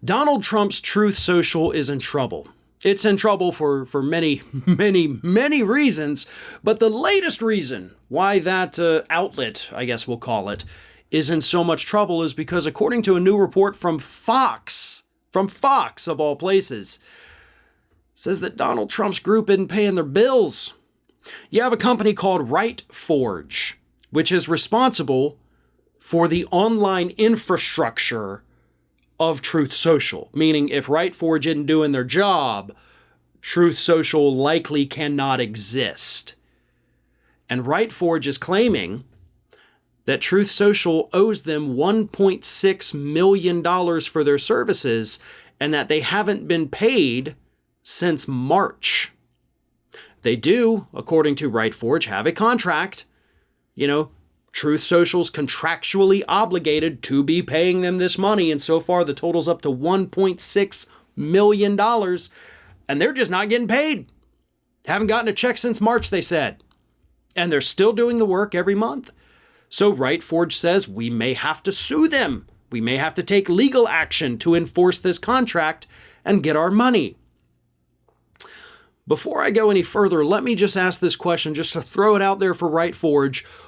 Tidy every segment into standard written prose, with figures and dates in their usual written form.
Donald Trump's Truth Social is in trouble. It's in trouble for many, many reasons, but the latest reason why that outlet, I guess we'll call it, is in so much trouble is because according to a new report from Fox of all places, says that Donald Trump's group isn't paying their bills. You have a company called Wright, which is responsible for the online infrastructure of Truth Social, meaning if Wright isn't doing their job, Truth Social likely cannot exist. And Wright is claiming that Truth Social owes them $1.6 million for their services and that they haven't been paid since March. They do, according to Wright, have a contract. Truth Social's contractually obligated to be paying them this money, and so far the total's up to $1.6 million, and they're just not getting paid. Haven't gotten a check since March, they said. And they're still doing the work every month. So Wright says we may have to sue them. We may have to take legal action to enforce this contract and get our money. Before I go any further, let me just ask this question, just to throw it out there for Wright.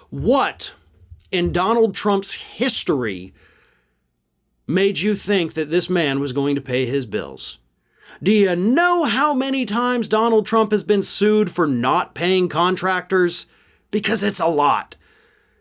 What in Donald Trump's history made you think that this man was going to pay his bills? Do you know how many times Donald Trump has been sued for not paying contractors? Because it's a lot.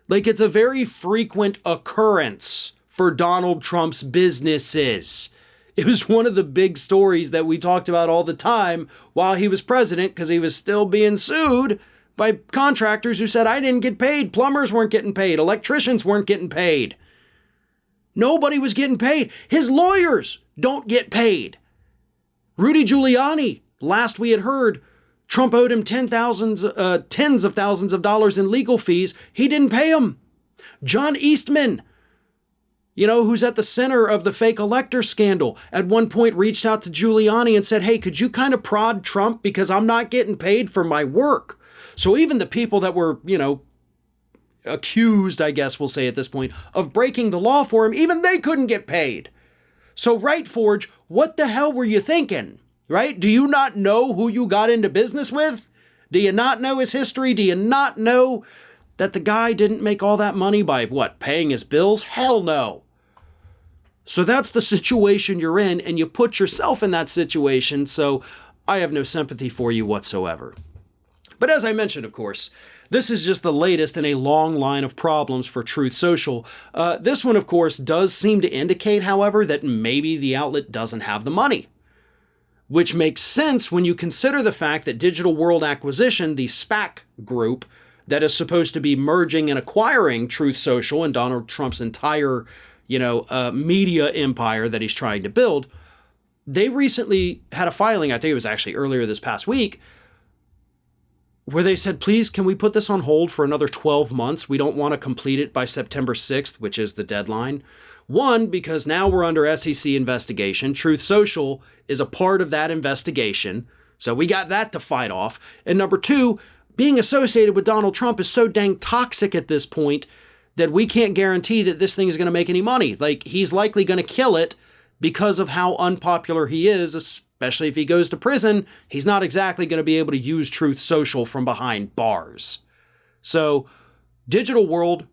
It's a very frequent occurrence for Donald Trump's businesses. It was one of the big stories that we talked about all the time while he was president, because he was still being sued by contractors who said, I didn't get paid. Plumbers weren't getting paid. Electricians weren't getting paid. Nobody was getting paid. His lawyers don't get paid. Rudy Giuliani, last we had heard, Trump owed him tens of thousands of dollars in legal fees. He didn't pay him. John Eastman, who's at the center of the fake elector scandal, at one point reached out to Giuliani and said, hey, could you kind of prod Trump because I'm not getting paid for my work? So even the people that were, accused, I guess we'll say at this point, of breaking the law for him, even they couldn't get paid. So Wright, what the hell were you thinking, right? Do you not know who you got into business with? Do you not know his history? Do you not know that the guy didn't make all that money by, paying his bills? Hell no. So that's the situation you're in, and you put yourself in that situation, so I have no sympathy for you whatsoever. But as I mentioned, of course, this is just the latest in a long line of problems for Truth Social. This one, of course, does seem to indicate, however, that maybe the outlet doesn't have the money. Which makes sense when you consider the fact that Digital World Acquisition, the SPAC group that is supposed to be merging and acquiring Truth Social and Donald Trump's entire, media empire that he's trying to build, they recently had a filing, I think it was actually earlier this past week, where they said, please, can we put this on hold for another 12 months? We don't want to complete it by September 6th, which is the deadline. One, because now we're under SEC investigation. Truth Social is a part of that investigation, so we got that to fight off. And number two, being associated with Donald Trump is so dang toxic at this point that we can't guarantee that this thing is going to make any money. He's likely going to kill it because of how unpopular he is, especially if he goes to prison. He's not exactly going to be able to use Truth Social from behind bars. So Digital World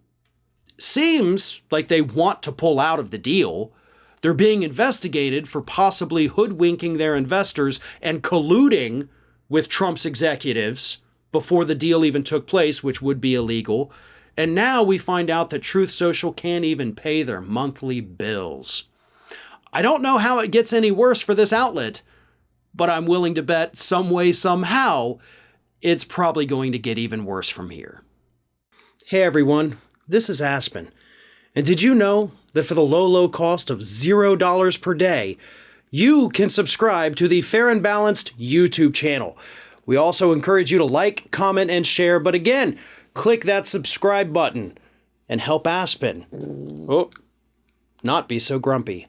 seems like they want to pull out of the deal. They're being investigated for possibly hoodwinking their investors and colluding with Trump's executives before the deal even took place, which would be illegal. And now we find out that Truth Social can't even pay their monthly bills. I don't know how it gets any worse for this outlet, but I'm willing to bet some way, somehow, it's probably going to get even worse from here. Hey everyone, this is Aspen. And did you know that for the low cost of $0 per day, you can subscribe to the Fair and Balanced YouTube channel? We also encourage you to like, comment, and share, but again, click that subscribe button and help Aspen not be so grumpy.